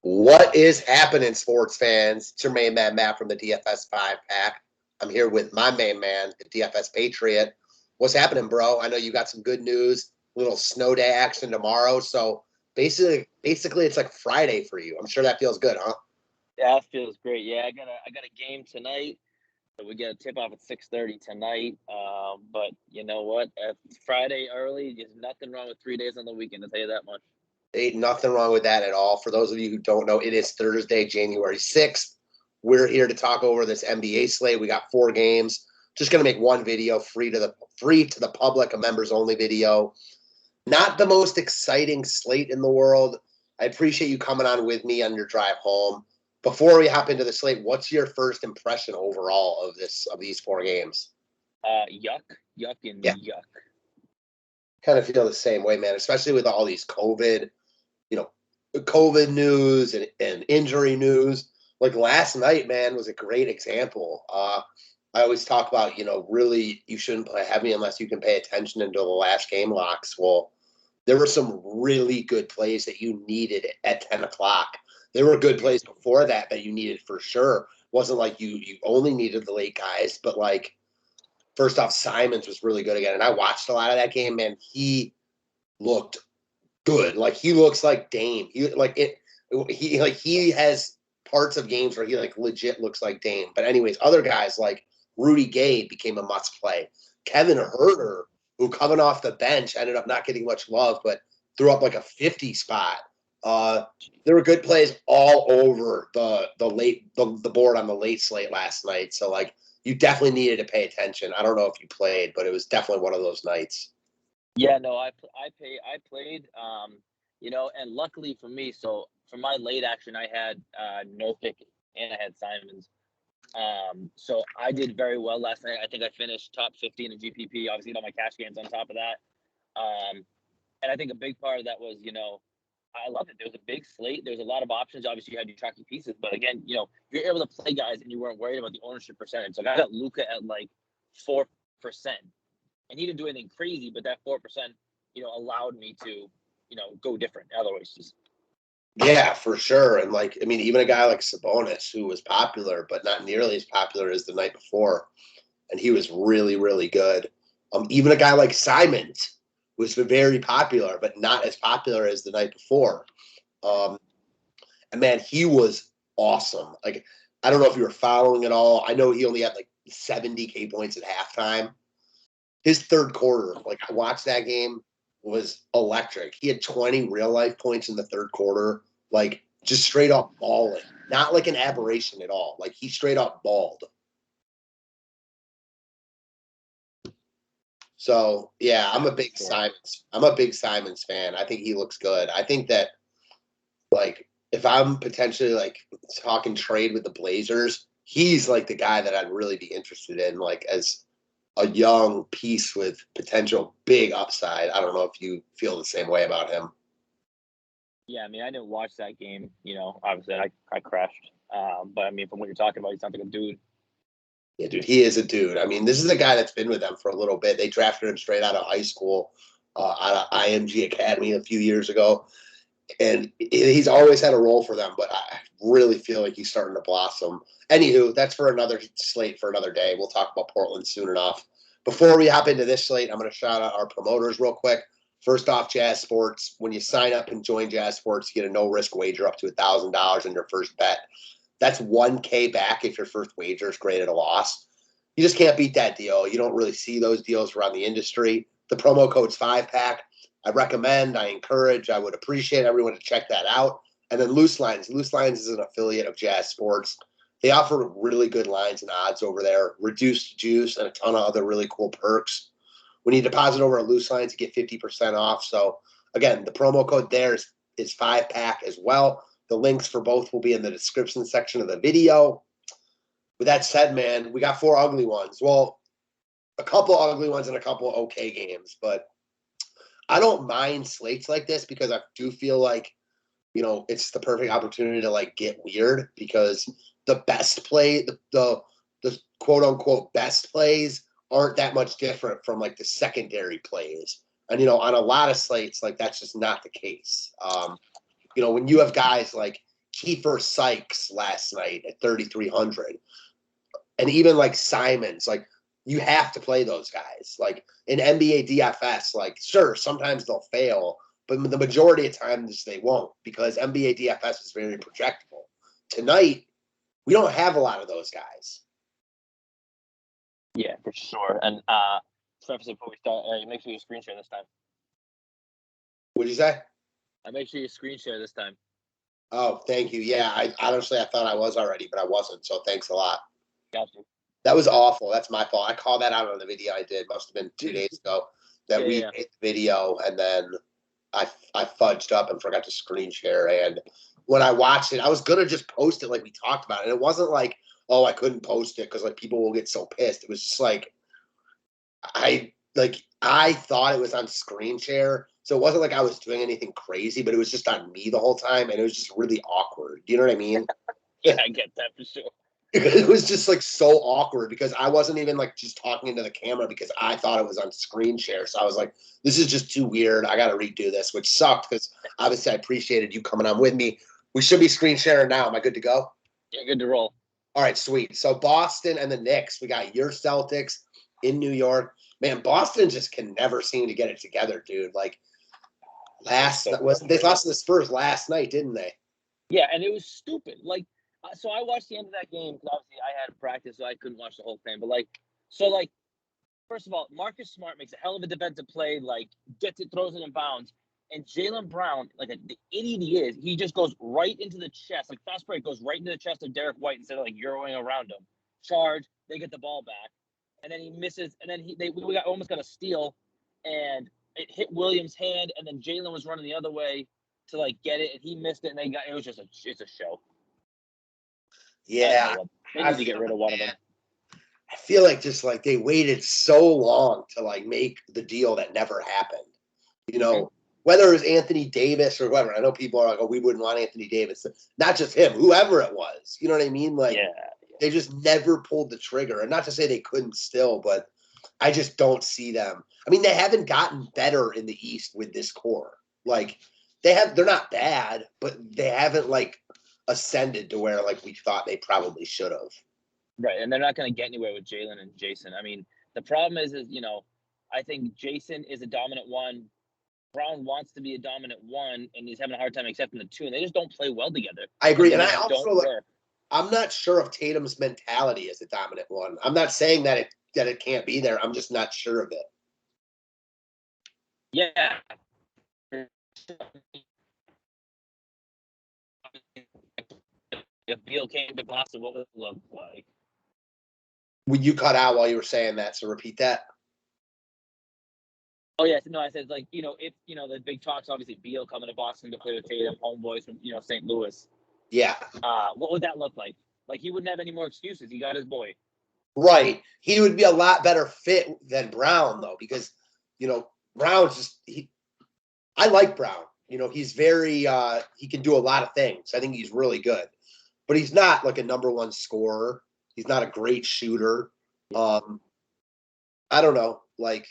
What is happening, sports fans? It's your main man, Matt, from the DFS 5-pack. I'm here with my main man, the DFS Patriot. What's happening, bro? I know you got some good news, little snow day action tomorrow. So basically, it's like Friday for you. I'm sure that feels good, huh? Yeah, that feels great. Yeah, I got a game tonight. So we get a tip off at 6:30 tonight. But you know what? It's Friday early. There's nothing wrong with 3 days on the weekend. I'll tell you that much. Ain't nothing wrong with that at all. For those of you who don't know, it is Thursday, January 6th. We're here to talk over this NBA slate. We got 4 games. Just gonna make one video free to the public, a members only video. Not the most exciting slate in the world. I appreciate you coming on with me on your drive home. Before we hop into the slate, what's your first impression overall of these 4 games? Yuck, and Yeah, yuck. kind of feel the same way, man. Especially with all these you know, COVID news and injury news. Like last night, man, was a great example. I always talk about, really you shouldn't play heavy unless you can pay attention until the last game locks. Well, there were some really good plays that you needed at 10 o'clock. There were good plays before that you needed for sure. Wasn't like you only needed the late guys, but like first off, Simmons was really good again. And I watched a lot of that game, man. He looked good. Like he looks like Dame. He has parts of games where he like legit looks like Dame. But anyways, other guys like Rudy Gay became a must play. Kevin Herter, who coming off the bench ended up not getting much love, but threw up like a 50 spot. There were good plays all over the board on the late slate last night. So like you definitely needed to pay attention. I don't know if you played, but it was definitely one of those nights. Yeah, no, I played. And luckily for me, so for my late action, I had Nurkic and I had Simons. So I did very well last night. I think I finished top 50 in the GPP. Obviously, all my cash gains on top of that. And I think a big part of that was, I loved it. There was a big slate. There was a lot of options. Obviously, you had your tracking pieces, but again, you're able to play guys, and you weren't worried about the ownership percentage. So I got Luka at like 4%, and he didn't do anything crazy, but that 4%, allowed me to, go different. Otherwise, Yeah, for sure. And like, I mean, even a guy like Sabonis, who was popular, but not nearly as popular as the night before, and he was really, really good. Even a guy like Simons was very popular, but not as popular as the night before. Um, and man, he was awesome. Like, I don't know if you were following it all. I know he only had like 70K points at halftime. His third quarter, like I watched that game, was electric. He had 20 real life points in the third quarter, like just straight up balling. Not like an aberration at all. Like he straight up balled. So yeah, I'm a big Simons. I'm a big Simons fan. I think he looks good. I think that like if I'm potentially like talking trade with the Blazers, he's like the guy that I'd really be interested in, like as a young piece with potential big upside. I don't know if you feel the same way about him. yeah, I mean, I didn't watch that game. Obviously, I crashed. But I mean, from what you're talking about, he sounds like a dude. Yeah, dude, he is a dude. I mean, this is a guy that's been with them for a little bit. They drafted him straight out of high school, out of IMG Academy a few years ago. And he's always had a role for them, but I really feel like he's starting to blossom. Anywho, that's for another slate for another day. We'll talk about Portland soon enough. Before we hop into this slate, I'm going to shout out our promoters real quick. First off, Jazz Sports. When you sign up and join Jazz Sports, you get a no-risk wager up to $1,000 on your first bet. That's 1K back if your first wager is graded a loss. You just can't beat that deal. You don't really see those deals around the industry. The promo code's 5-pack. I recommend, I encourage, I would appreciate everyone to check that out. And then Loose Lines. Loose Lines is an affiliate of Jazz Sports. They offer really good lines and odds over there, reduced juice, and a ton of other really cool perks. When you deposit over at Loose Lines, you get 50% off. So, again, the promo code there is 5-pack as well. The links for both will be in the description section of the video. With that said, man, we got 4 ugly ones. Well, a couple ugly ones and a couple okay games, but I don't mind slates like this because I do feel like, it's the perfect opportunity to like get weird because the best play, the quote unquote best plays aren't that much different from like the secondary plays. And, on a lot of slates, like that's just not the case. When you have guys like Kiefer Sykes last night at 3,300. And even like Simmons, like you have to play those guys. Like in NBA DFS, like sure, sometimes they'll fail, but the majority of times they won't because NBA DFS is very projectable. Tonight, we don't have a lot of those guys. Yeah, for sure. And preface it before we start, make sure you screen share this time. What'd you say? Make sure you screen share this time. Oh, thank you. Yeah, I honestly I thought I was already, but I wasn't. So thanks a lot. Gotcha. That was awful. That's my fault. I called that out on the video I did. Must have been 2 days ago that we made the video, and then I fudged up and forgot to screen share. And when I watched it, I was gonna just post it like we talked about, and it wasn't like, oh, I couldn't post it because like people will get so pissed. It was just like I thought it was on screen share, so it wasn't like I was doing anything crazy, but it was just on me the whole time, and it was just really awkward. You know what I mean? Yeah, I get that for sure. It was just like so awkward because I wasn't even like just talking into the camera because I thought it was on screen share. So I was like, this is just too weird. I got to redo this, which sucked because obviously I appreciated you coming on with me. We should be screen sharing now. Am I good to go? Yeah, good to roll. All right, sweet. So Boston and the Knicks, we got your Celtics in New York. Man, Boston just can never seem to get it together, dude. Like they lost to the Spurs last night, didn't they? Yeah, and it was stupid. Like, so I watched the end of that game because obviously I had practice, so I couldn't watch the whole thing. But first of all, Marcus Smart makes a hell of a defensive play, like gets it, throws it in bounds, and Jalen Brown, like the idiot he is, he just goes right into the chest, like fast break goes right into the chest of Derek White instead of like euroing around him. Charge, they get the ball back, and then he misses, and then we almost got a steal, and it hit Williams' hand, and then Jalen was running the other way to like get it, and he missed it, and it was just it's a show. Yeah, they need to get rid of one of them. I feel like just like they waited so long to like make the deal that never happened. You know, whether it was Anthony Davis or whoever. I know people are like, oh, we wouldn't want Anthony Davis. Not just him, whoever it was. You know what I mean? Like, they just never pulled the trigger. And not to say they couldn't still, but I just don't see them. I mean, they haven't gotten better in the East with this core. Like, they're not bad, but they haven't like ascended to where like we thought they probably should have. Right, and they're not going to get anywhere with Jalen and Jason. I mean, the problem is I think Jason is a dominant one. Brown wants to be a dominant one, and he's having a hard time accepting the two, and they just don't play well together. I agree, and I also I'm not sure if Tatum's mentality is a dominant one. I'm not saying that it can't be there. I'm just not sure of it. Yeah. If Beal came to Boston, what would it look like? When you cut out while you were saying that, so repeat that. Oh yeah, no, I said like if the big talks obviously Beal coming to Boston to play with Tatum, homeboys from St. Louis. Yeah. What would that look like? Like he wouldn't have any more excuses. He got his boy. Right. He would be a lot better fit than Brown though, because Brown's just I like Brown. He's very he can do a lot of things. I think he's really good. But he's not like a number one scorer. He's not a great shooter. I don't know. Like,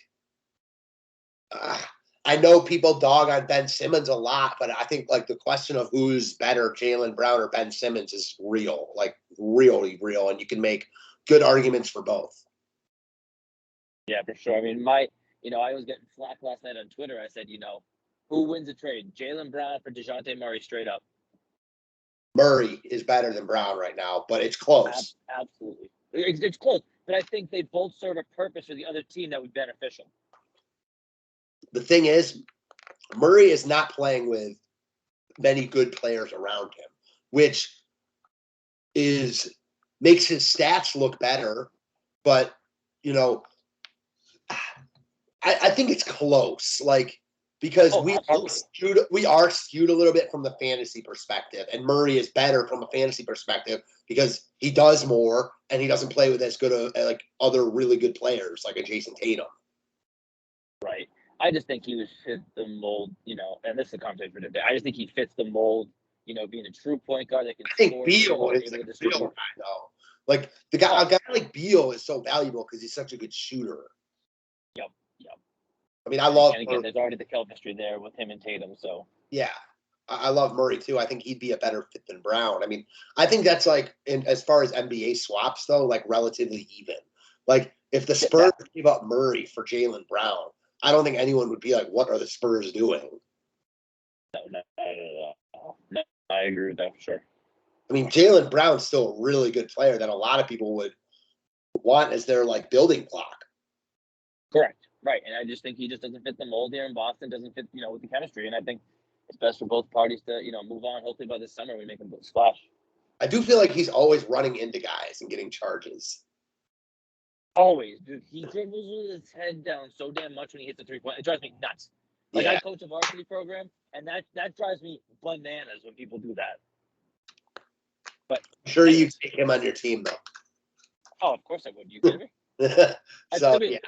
I know people dog on Ben Simmons a lot, but I think like the question of who's better, Jalen Brown or Ben Simmons, is real. Like, really real. And you can make good arguments for both. Yeah, for sure. I mean, I was getting flack last night on Twitter. I said, who wins a trade? Jalen Brown for DeJounte Murray straight up. Murray is better than Brown right now, but it's close. Absolutely. It's close, but I think they both serve a purpose for the other team that would be beneficial. The thing is, Murray is not playing with many good players around him, which makes his stats look better, but, I think it's close. Like, because we are skewed a little bit from the fantasy perspective, and Murray is better from a fantasy perspective because he does more and he doesn't play with as good like other really good players like a Jason Tatum. Right. I just think he would fit the mold, and this is a conversation for today. I just think he fits the mold, being a true point guard that can. I think Beal is like a real guy though. Like a guy like Beal is so valuable because he's such a good shooter. Yep. I mean, I love. And again, there's already the chemistry there with him and Tatum. So yeah, I love Murray too. I think he'd be a better fit than Brown. I mean, I think that's like, as far as NBA swaps though, like relatively even. Like if the Spurs gave up Murray for Jalen Brown, I don't think anyone would be like, "What are the Spurs doing?" No, I agree with that for sure. I mean, Jalen Brown's still a really good player that a lot of people would want as their like building block. Correct. Right. And I just think he just doesn't fit the mold here in Boston, doesn't fit, with the chemistry. And I think it's best for both parties to, move on. Hopefully by this summer we make him splash. I do feel like he's always running into guys and getting charges. Always, dude. He dribbles with his head down so damn much when he hits the 3-point. It drives me nuts. Like I coach a varsity program, and that drives me bananas when people do that. But sure, you take him on your team though. Oh, of course I would. You kidding me? I'd still be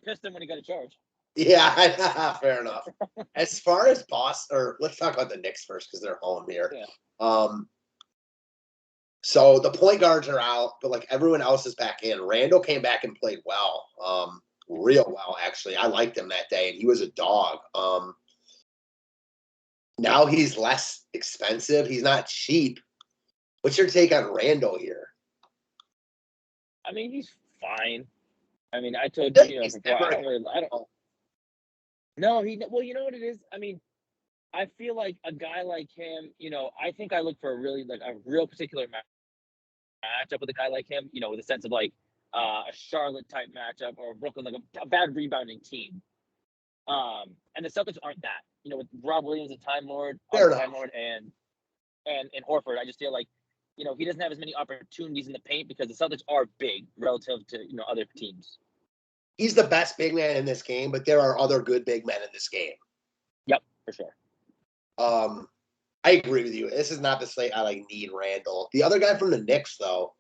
pissed when he got a charge. Yeah, fair enough. As far as Boston, let's talk about the Knicks first because they're home here. Yeah. So the point guards are out, but like everyone else is back in. Randall came back and played well, real well actually. I liked him that day, and he was a dog. Now he's less expensive. He's not cheap. What's your take on Randall here? I mean, he's fine. I mean, I told you, before, I don't. No, well, you know what it is? I mean, I feel like a guy like him, I think I look for a real particular matchup with a guy like him, with a sense of like a Charlotte type matchup or Brooklyn, like a bad rebounding team. And the Celtics aren't that, with Rob Williams, a Time Lord, and Horford. I just feel like, he doesn't have as many opportunities in the paint because the Celtics are big relative to, other teams. He's the best big man in this game, but there are other good big men in this game. Yep, for sure. I agree with you. This is not the slate I need Randall. The other guy from the Knicks, though,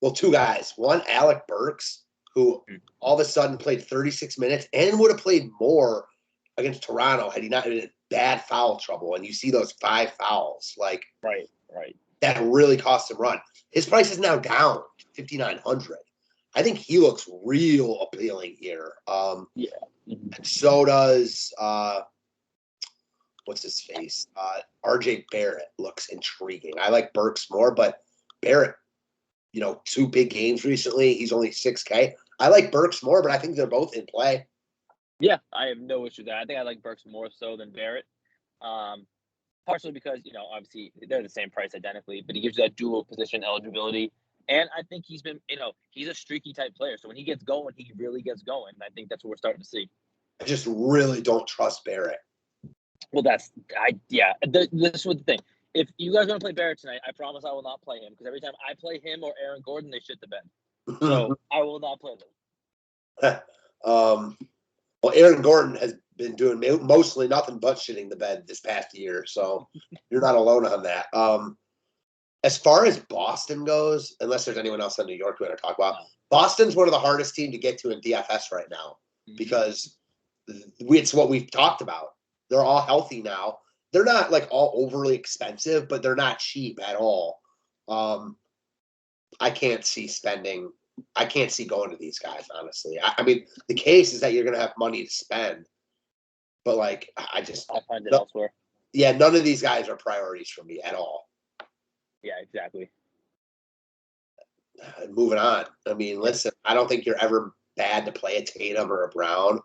well, two guys. One, Alec Burks, who all of a sudden played 36 minutes and would have played more against Toronto had he not been in bad foul trouble. And you see those 5 fouls. Right. That really cost him run. His price is now down to $5,900. I think he looks real appealing here. Yeah. So does what's his face? RJ Barrett looks intriguing. I like Burks more, but Barrett, 2 big games recently. He's only $6K. I like Burks more, but I think they're both in play. Yeah, I have no issue with that. I think I like Burks more so than Barrett. Partially because, obviously they're the same price identically, but he gives you that dual position eligibility. And I think he's been, he's a streaky type player. So when he gets going, he really gets going. And I think that's what we're starting to see. I just really don't trust Barrett. Well, this was the thing. If you guys are going to play Barrett tonight, I promise I will not play him because every time I play him or Aaron Gordon, they shit the bed. So I will not play them. Well, Aaron Gordon has been doing mostly nothing but shitting the bed this past year, so you're not alone on that. As far as Boston goes, unless there's anyone else in New York we want to talk about, Boston's one of the hardest teams to get to in DFS right now because it's what we've talked about. They're all healthy now. They're not all overly expensive, but they're not cheap at all. I can't see going to these guys, honestly. I mean, the case is that you're going to have money to spend, but I'll find it elsewhere. Yeah, none of these guys are priorities for me at all. Yeah, exactly. Moving on. I mean, listen, I don't think you're ever bad to play a Tatum or a Brown,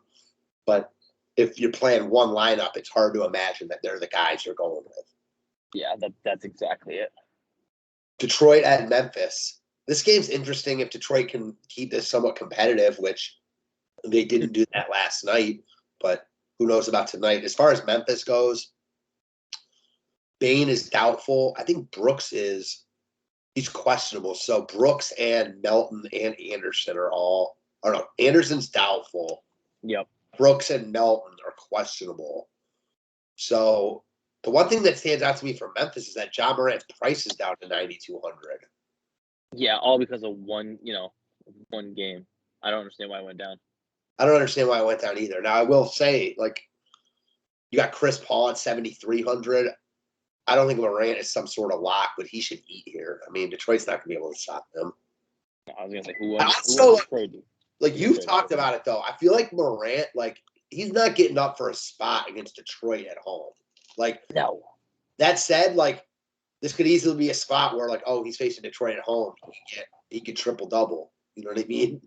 but if you're playing one lineup, it's hard to imagine that they're the guys you're going with. Yeah, that's exactly it. Detroit at Memphis. This game's interesting if Detroit can keep this somewhat competitive, which they didn't do that last night, but who knows about tonight. As far as Memphis goes, Bane is doubtful. I think Brooks he's questionable. So Brooks and Melton and Anderson Anderson's doubtful. Yep. Brooks and Melton are questionable. So the one thing that stands out to me from Memphis is that John Morant's price is down to $9,200. Yeah, all because of one game. I don't understand why it went down. I don't understand why it went down either. Now, I will say, you got Chris Paul at 7,300. I don't think Morant is some sort of lock, but he should eat here. I mean, Detroit's not going to be able to stop him. I was going to say, who won? You've talked about it, though. I feel like Morant, he's not getting up for a spot against Detroit at home. No. That said, like, this could easily be a spot where, like, oh, he's facing Detroit at home. He could triple double. You know what I mean?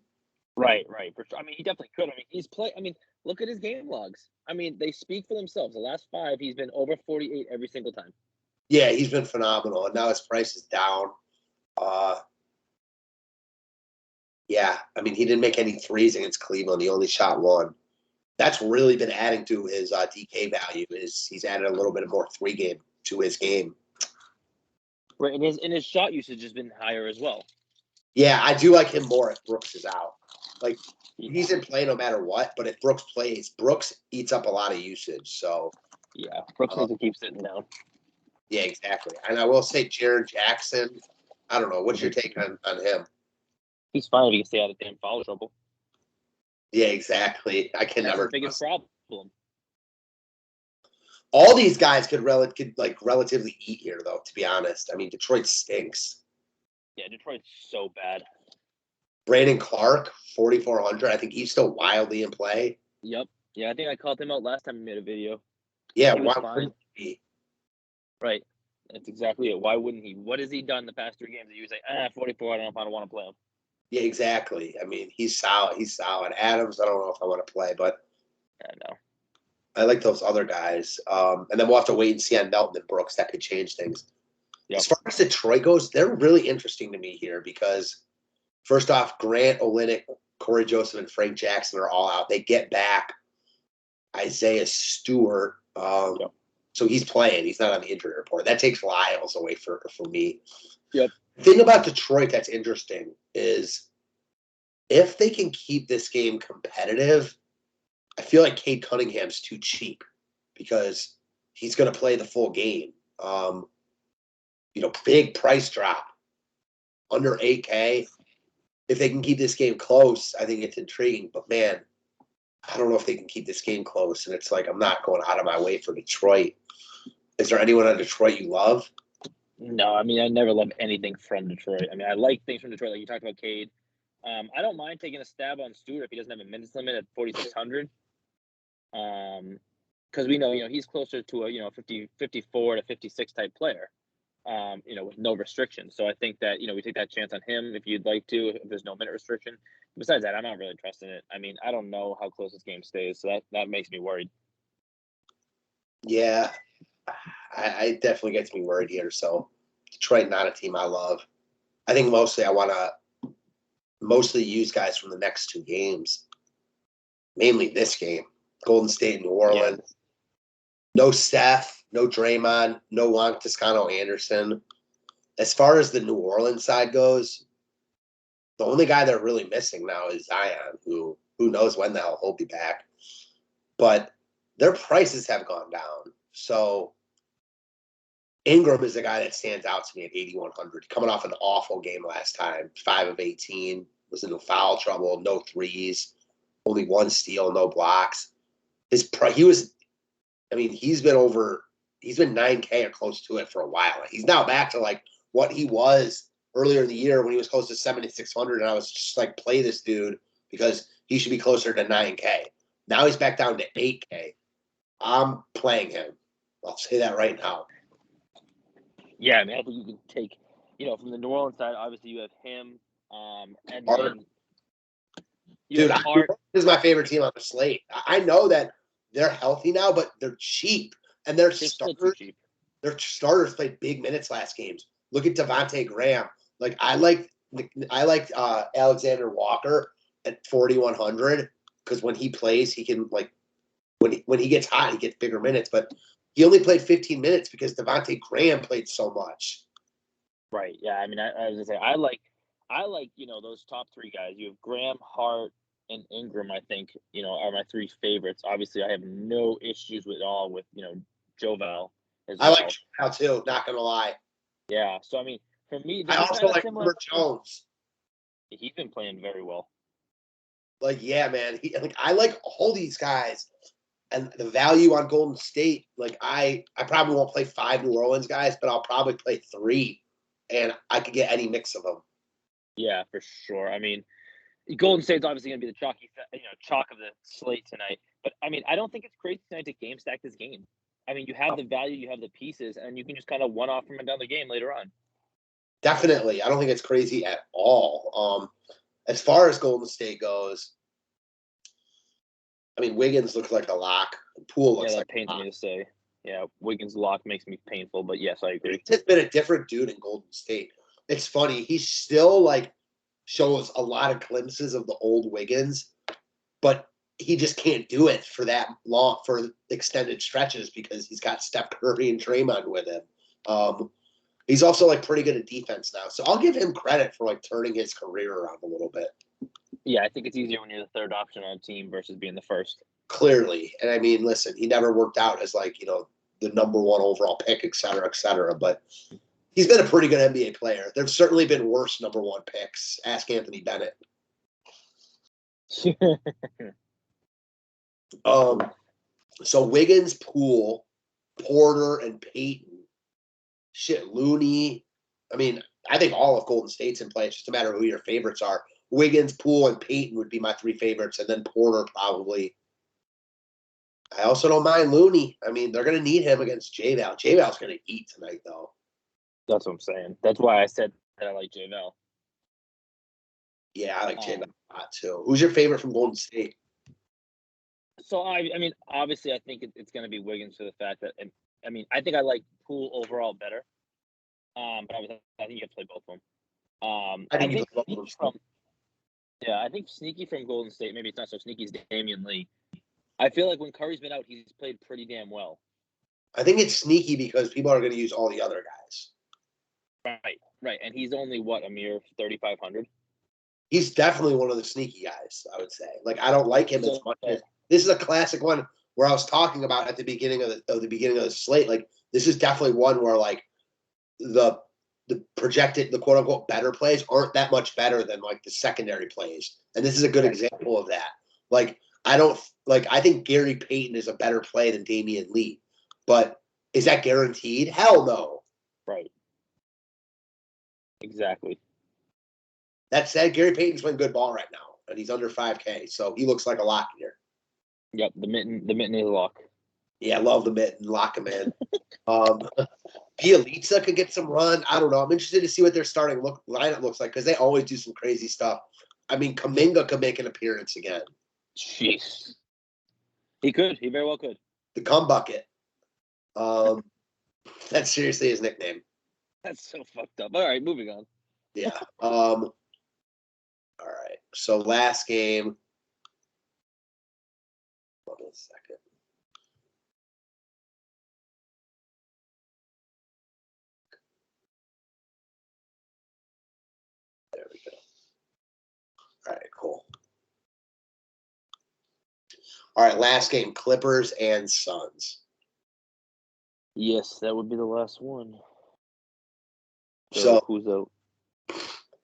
Right. For sure. I mean, he definitely could. I mean, I mean, look at his game logs. I mean, they speak for themselves. The last 5, he's been over 48 every single time. Yeah, he's been phenomenal, and now his price is down. Yeah, I mean, he didn't make any threes against Cleveland. He only shot 1. That's really been adding to his DK value. Is he's added a little bit of more 3 game to his game. Right, and his shot usage has been higher as well. Yeah, I do like him more if Brooks is out. Like, he's in play no matter what, but if Brooks plays, Brooks eats up a lot of usage. So yeah, Brooks needs to keep sitting down. Yeah, exactly. And I will say Jared Jackson, I don't know. What's your take on him? He's fine if he can stay out of damn foul trouble. Yeah, exactly. I can never. That's the biggest problem. All these guys could relatively eat here, though. To be honest, I mean, Detroit stinks. Yeah, Detroit's so bad. Brandon Clark, 4,400. I think he's still wildly in play. Yep. Yeah, I think I called him out last time we made a video. Yeah, he was why fine. wouldn't he? Right. That's exactly it. Why wouldn't he? What has he done the past 3 games that you would say, 44, I don't know if I want to play him? Yeah, exactly. I mean, he's solid. He's solid. Adams, I don't know if I want to play, but I know. I like those other guys. And then we'll have to wait and see on Melton and Brooks. That could change things. Yep. As far as Detroit goes, they're really interesting to me here because, first off, Grant, Olynyk, Corey Joseph, and Frank Jackson are all out. They get back Isaiah Stewart. Yep. So he's playing. He's not on the injury report. That takes Lyles away for me. Yep. The thing about Detroit that's interesting is if they can keep this game competitive, I feel like Cade Cunningham's too cheap because he's going to play the full game. Big price drop, under 8K. If they can keep this game close, I think it's intriguing. But, man, I don't know if they can keep this game close. And it's like I'm not going out of my way for Detroit. Is there anyone on Detroit you love? No, I mean, I never love anything from Detroit. I mean, I like things from Detroit, like you talked about Cade. I don't mind taking a stab on Stewart if he doesn't have a minutes limit at 4,600. Because we know, he's closer to a, 54 to 56 type player, with no restrictions. So I think that, we take that chance on him if you'd like to, if there's no minute restriction. Besides that, I'm not really trusting it. I mean, I don't know how close this game stays, so that makes me worried. Yeah, I definitely gets me worried here. So Detroit, not a team I love. I think mostly I want to mostly use guys from the next 2 games, mainly this game, Golden State and New Orleans. Yeah. No Steph, no Draymond, no Juan Toscano-Anderson. As far as the New Orleans side goes, the only guy they're really missing now is Zion, who knows when the hell he'll be back. But their prices have gone down. So Ingram is the guy that stands out to me at 8,100, coming off an awful game last time. 5 of 18, was in foul trouble, no threes, only 1 steal, no blocks. He's been 9K or close to it for a while. He's now back to like what he was earlier in the year when he was close to 7,600, and I was just like, play this dude because he should be closer to 9K. Now he's back down to 8K. I'm playing him. I'll say that right now. Yeah, I mean, I think you can take, from the New Orleans side, obviously you have him, and Hart. then Dude, this is my favorite team on the slate. I know that they're healthy now, but they're cheap, and their starters played big minutes last games. Look at Devontae Graham. Like I like Alexander Walker at 4,100 because when he plays, he can when he gets hot, he gets bigger minutes. But he only played 15 minutes because Devontae Graham played so much. Right. Yeah. I mean, I was gonna say I like those top 3 guys. You have Graham, Hart, and Ingram. I think are my 3 favorites. Obviously, I have no issues with Joval as well. I like Joval too. Not gonna lie. Yeah. So I mean, for me, I also like Robert Jones. He's been playing very well. Like, yeah, man. I like all these guys. And the value on Golden State, like I probably won't play 5 New Orleans guys, but I'll probably play 3, and I could get any mix of them. Yeah, for sure. I mean, Golden State's obviously going to be the chalk of the slate tonight. But I mean, I don't think it's crazy tonight to game stack this game. I mean, you have the value, you have the pieces, and you can just kind of one-off from another game later on. Definitely. I don't think it's crazy at all. As far as Golden State goes, I mean, Wiggins looks like a lock. Poole looks like pains me to say. Yeah, Wiggins' lock makes me painful, but yes, I agree. He's been a different dude in Golden State. It's funny. He still, like, shows a lot of glimpses of the old Wiggins, but he just can't do it for that long, for extended stretches because he's got Steph Curry and Draymond with him. He's also, like, pretty good at defense now. So I'll give him credit for, like, turning his career around a little bit. Yeah, I think it's easier when you're the third option on a team versus being the first. Clearly. And, I mean, listen, he never worked out as, like, you know, the number one overall pick, et cetera, et cetera. But he's been a pretty good NBA player. There's certainly been worse number one picks. Ask Anthony Bennett. So Wiggins, Poole, Porter, and Payton. Shit, Looney. I mean, I think all of Golden State's in play. It's just a matter of who your favorites are. Wiggins, Poole, and Payton would be my three favorites, and then Porter probably. I also don't mind Looney. I mean, they're going to need him against J-Val. J-Val's going to eat tonight, though. That's what I'm saying. That's why I said that I like J-Val. Yeah, I like J-Val a lot, too. Who's your favorite from Golden State? So, I mean, obviously, I think it's going to be Wiggins for the fact that, I mean, I think I like Poole overall better. But I think you have to play both of them. I think sneaky I think sneaky from Golden State, maybe it's not so sneaky, is Damian Lee. I feel like when Curry's been out, he's played pretty damn well. I think it's sneaky because people are going to use all the other guys. Right. And he's only, a mere 3,500? He's definitely one of the sneaky guys, I would say. Like, I don't like him as much as – this is a classic one where I was talking about at the beginning of the slate. Like, this is definitely one where, like, the projected, the quote-unquote better plays aren't that much better than, like, the secondary plays. And this is a good example of that. Like, I think Gary Payton is a better play than Damian Lee. But is that guaranteed? Hell no. Right. Exactly. That said, Gary Payton's playing good ball right now, and he's under 5K, so he looks like a lock here. Yep, the mitten is a lock. Yeah, I love the mitten. Lock him in. Bielitsa could get some run. I don't know. I'm interested to see what their starting lineup looks like because they always do some crazy stuff. I mean, Kuminga could make an appearance again. Jeez. He could. He very well could. The cum bucket. That's seriously his nickname. That's so fucked up. All right, moving on. Yeah. All right. So last game. Hold on a second. There we go. All right, cool. All right, last game, Clippers and Suns. Yes, that would be the last one. So who's out?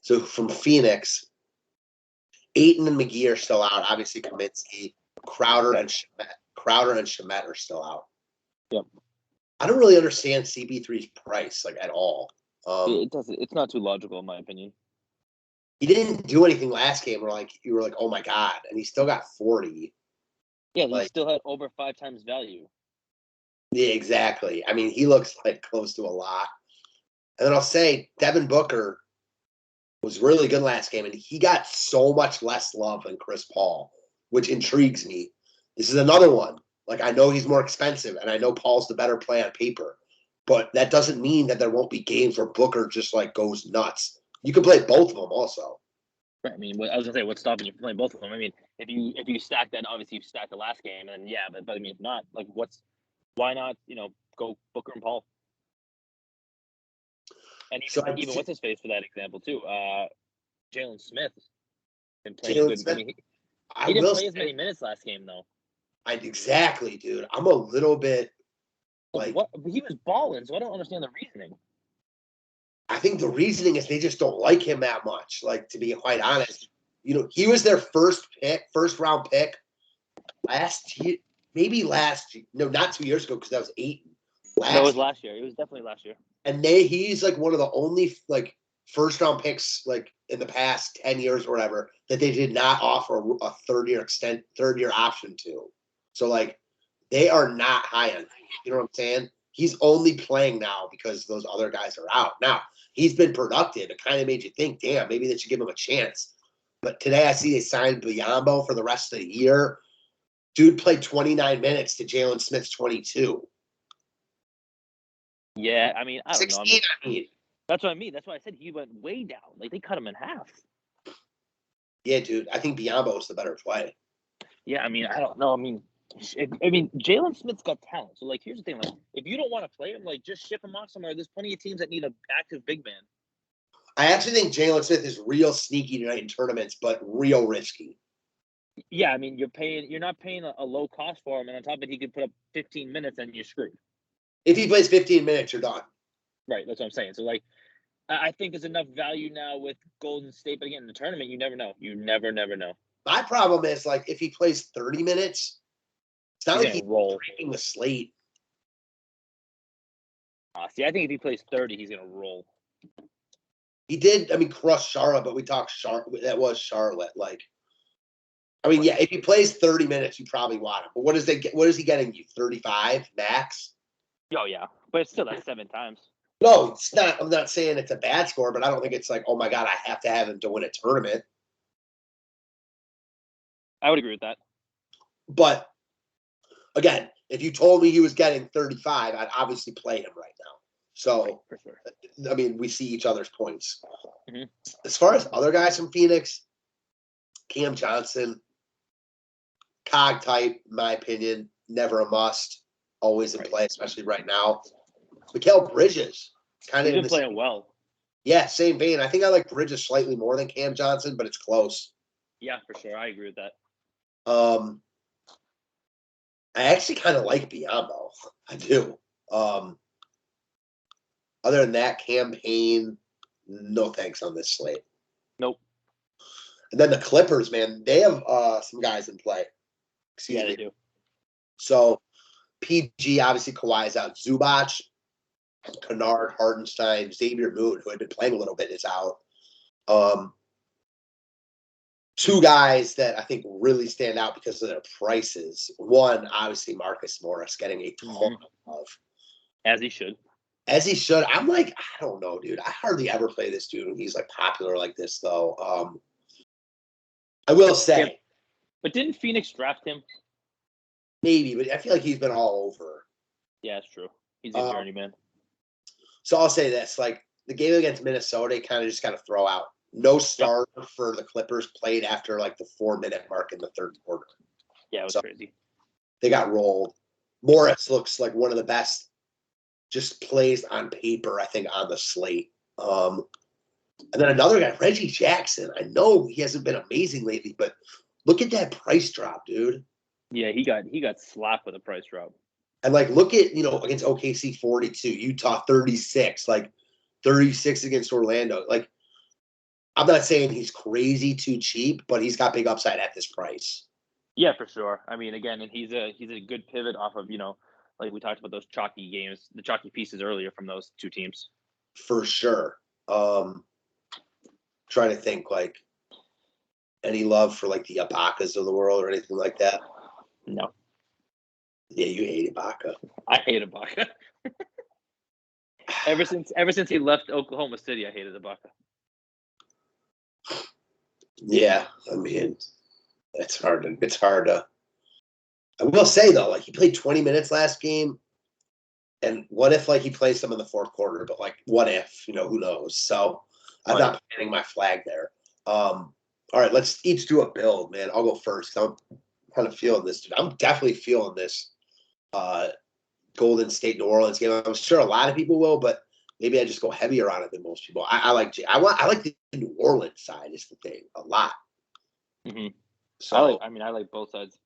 So from Phoenix, Ayton and McGee are still out. Obviously, Kaminsky, Crowder and Shamet are still out. Yep. I don't really understand CP3's price, like, at all. It doesn't. It's not too logical, in my opinion. He didn't do anything last game where, you were like, oh my god, and he still got 40. Yeah, he still had over 5 times value. Yeah, exactly. I mean, he looks like close to a lot. And then I'll say Devin Booker was really good last game, and he got so much less love than Chris Paul, which intrigues me. This is another one. Like, I know he's more expensive, and I know Paul's the better play on paper, but that doesn't mean that there won't be games where Booker just, goes nuts. You can play both of them also. Right. I mean, I was gonna say, what's stopping you from playing both of them? I mean, if you stack that, obviously you stack the last game, and yeah, but I mean, if not, why not? Go Booker and Paul, and even what's his face for that example too. Jalen Smith been playing good. Smith, I mean, he didn't play as many minutes last game though. Exactly, dude. I'm a little bit what he was balling, so I don't understand the reasoning. I think the reasoning is they just don't like him that much. Like, to be quite honest, he was their first round pick last year, no, not 2 years ago because that was 8. No, it was last year. It was definitely last year. And he's one of the only first round picks in the past 10 years or whatever that they did not offer a third year option to. So they are not high on him. You know what I'm saying? He's only playing now because those other guys are out. Now, he's been productive. It kind of made you think, damn, maybe they should give him a chance. But today I see they signed Biyombo for the rest of the year. Dude played 29 minutes to Jalen Smith's 22. Yeah, I mean, I don't know. 16, I mean. That's what I mean. That's why I said he went way down. Like, they cut him in half. Yeah, dude. I think Biyombo is the better play. Yeah, I mean, I don't know. I mean, Jalen Smith's got talent. So, like, here's the thing. Like, if you don't want to play him, like, just ship him off somewhere. There's plenty of teams that need an active big man. I actually think Jalen Smith is real sneaky tonight in tournaments, but real risky. Yeah, I mean, you're not paying a low cost for him, and on top of it, he could put up 15 minutes and you're screwed. If he plays 15 minutes, you're done. Right, that's what I'm saying. So, like, I think there's enough value now with Golden State, but again, in the tournament, you never know. You never know. My problem is, like, if he plays 30 minutes, it's not He's like he's roll. breaking the slate. See, I think if he plays 30, he's gonna roll. He did, I mean, crush Charlotte, but we talked Charlotte. That was Charlotte. Like, I mean, yeah, if he plays 30 minutes, you probably want him. But what is he getting you? 35 max? Oh yeah, but it's still that's 7 times. No, it's not. I'm not saying it's a bad score, but I don't think it's like, oh my God, I have to have him to win a tournament. I would agree with that. But again, if you told me he was getting 35, I'd obviously play him right now. So, for sure. I mean, we see each other's points. Mm-hmm. As far as other guys from Phoenix, Cam Johnson, cog type, in my opinion, never a must, always in play, especially right now. Mikal Bridges, kind of He's been playing well. Yeah, same vein. I think I like Bridges slightly more than Cam Johnson, but it's close. Yeah, for sure. I agree with that. I actually kind of like Biyombo. I do. Other than that, campaign, no thanks on this slate. Nope. And then the Clippers, man, they have some guys in play. Excuse me. They do. So PG, obviously Kawhi's out. Zubac, Kennard, Hardenstein, Xavier Moon, who had been playing a little bit, is out. Two guys that I think really stand out because of their prices. One, obviously, Marcus Morris getting a ton of. As he should. As he should. I'm like, I don't know, dude. I hardly ever play this dude when he's like popular like this, though. I will say. Yeah, but didn't Phoenix draft him? Maybe, but I feel like he's been all over. Yeah, it's true. He's a journeyman. So I'll say this. Like, the game against Minnesota, kind of just got to throw out. No starter for the Clippers played after like the 4-minute mark in the third quarter. Yeah, it was crazy. They got rolled. Morris looks like one of the best just plays on paper, I think, on the slate. And then another guy, Reggie Jackson. I know he hasn't been amazing lately, but look at that price drop, dude. Yeah, he got slapped with a price drop. And like, look at, against OKC 42, Utah 36, like 36 against Orlando. Like, I'm not saying he's crazy too cheap, but he's got big upside at this price. Yeah, for sure. I mean, again, and he's a good pivot off of, like we talked about those chalky games, the chalky pieces earlier from those two teams. For sure. Trying to think, like, any love for like the Ibakas of the world or anything like that? No. Yeah, you hate Ibaka. I hate Ibaka. Ever since he left Oklahoma City, I hated Ibaka. Yeah, I mean, it's hard to. I will say though, like, he played 20 minutes last game, and what if like he plays some in the fourth quarter? But like, what if? Who knows? So I'm not planting my flag there. All right, let's each do a build, man. I'll go first. I'm kind of feeling this, dude. I'm definitely feeling this Golden State New Orleans game. I'm sure a lot of people will, but maybe I just go heavier on it than most people. I like the New Orleans side is the thing a lot. Mm-hmm. So I like both sides,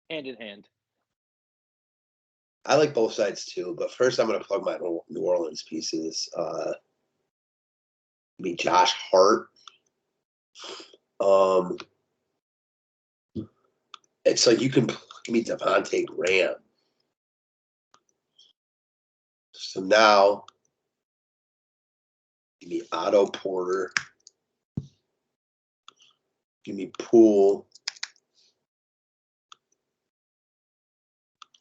hand in hand. I like both sides too, but first I'm going to plug my New Orleans pieces. Josh Hart. It's like you can give me Devontae Graham. So now, give me Otto Porter. Give me Poole.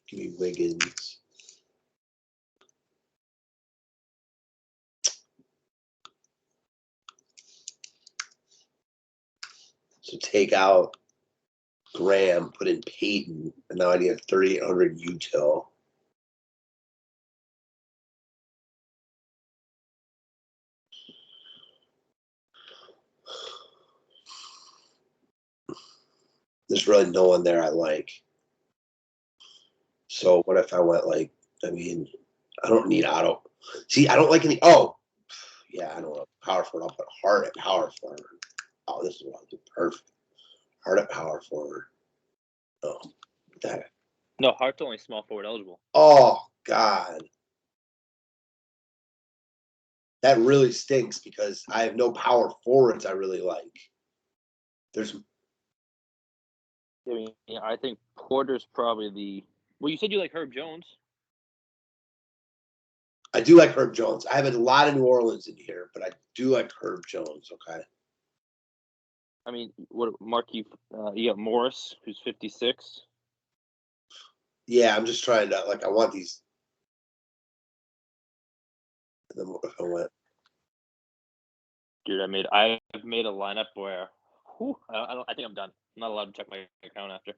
Give me Wiggins. So take out Graham, put in Peyton, and now I need a 3,800 util. There's really no one there I like. So what if I went like, I mean, I don't need auto. See, I don't like any. Oh, yeah, I don't know. Power forward. I'll put Hart at power forward. Oh, this is what I'll do. Perfect. Hart at power forward. Oh, that. No, Hart's only small forward eligible. Oh, God. That really stinks because I have no power forwards I really like. There's. I mean, I think Porter's probably the. Well, you said you like Herb Jones. I do like Herb Jones. I have a lot of New Orleans in here, but I do like Herb Jones. Okay. I mean, what Mark you got Morris, who's 56. Yeah, I'm just trying to I want these. And then if I went. Dude, I've made a lineup where, I think I'm done. I'm not allowed to check my account after.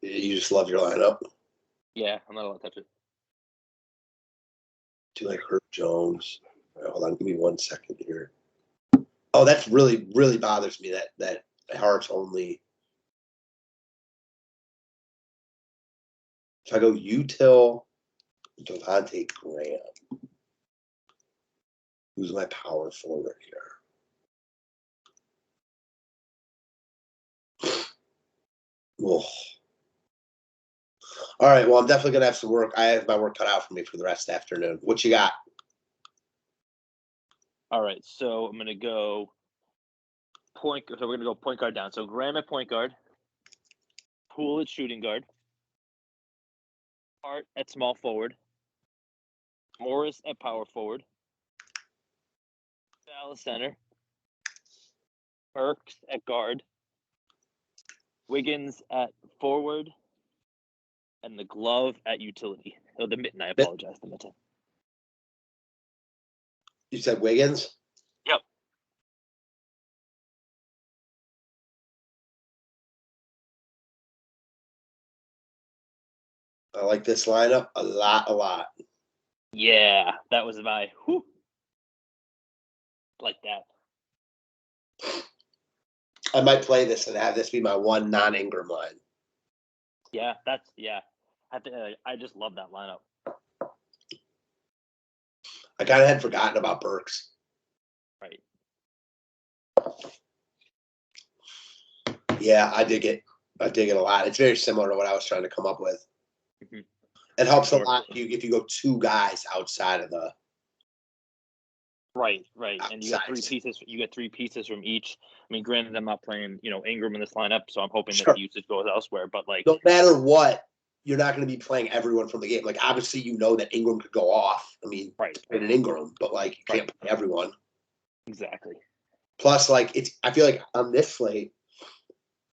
You just love your lineup. Yeah, I'm not allowed to touch it. Do you like Herb Jones? Right, hold on, give me 1 second here. Oh, that's really, really bothers me that Hart's only. If I go util, Devontae Graham, who's my power forward here? Oh. All right, well, I'm definitely going to have some work. I have my work cut out for me for the rest of the afternoon. What you got? All right, so I'm going to go point. So we're going to go point guard down. So Graham at point guard, Poole at shooting guard, Hart at small forward, Morris at power forward, Dallas center, Burks at guard, Wiggins at forward, and the glove at utility. Oh, the mitten. I apologize. The mitten. You said Wiggins? Yep. I like this lineup a lot. Yeah, that was my like that. I might play this and have this be my one non-Ingram line. Yeah, I just love that lineup. I kind of had forgotten about Burks. Right. Yeah, I dig it. I dig it a lot. It's very similar to what I was trying to come up with. Mm-hmm. It helps a lot if you go two guys outside of the. Right, and you got three pieces. You get 3 pieces from each. I mean, granted, I'm not playing, Ingram in this lineup, so I'm hoping that the usage goes elsewhere. But no matter what, you're not going to be playing everyone from the game. Like obviously, that Ingram could go off. I mean, right, in an Ingram, but you can't play everyone. Exactly. Plus, I feel like on this slate,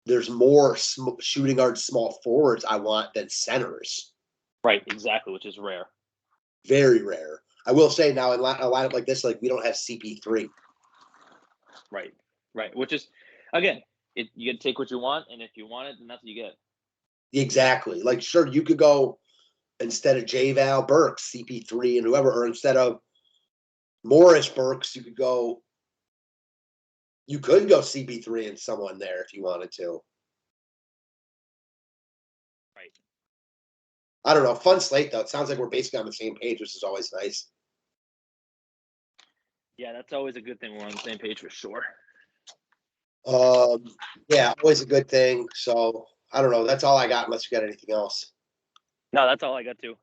there's more shooting guard, small forwards I want than centers. Right, exactly, which is rare. Very rare. I will say now in a lineup like this, we don't have CP3. Right. Which is, again, you got to take what you want, and if you want it, then that's what you get. Exactly. Sure, you could go instead of J-Val Burks, CP3 and whoever, or instead of Morris Burks, you could go CP3 and someone there if you wanted to. Right. I don't know. Fun slate, though. It sounds like we're basically on the same page, which is always nice. Yeah, that's always a good thing. We're on the same page for sure. Yeah, always a good thing. So, I don't know. That's all I got unless you got anything else. No, that's all I got, too.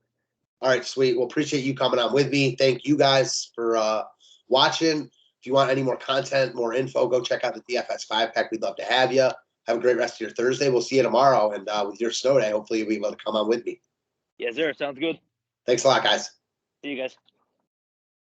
All right, sweet. Well, appreciate you coming on with me. Thank you guys for watching. If you want any more content, more info, go check out the DFS 5-pack. We'd love to have you. Have a great rest of your Thursday. We'll see you tomorrow. And with your snow day, hopefully you'll be able to come on with me. Yes, sir. Sounds good. Thanks a lot, guys. See you guys.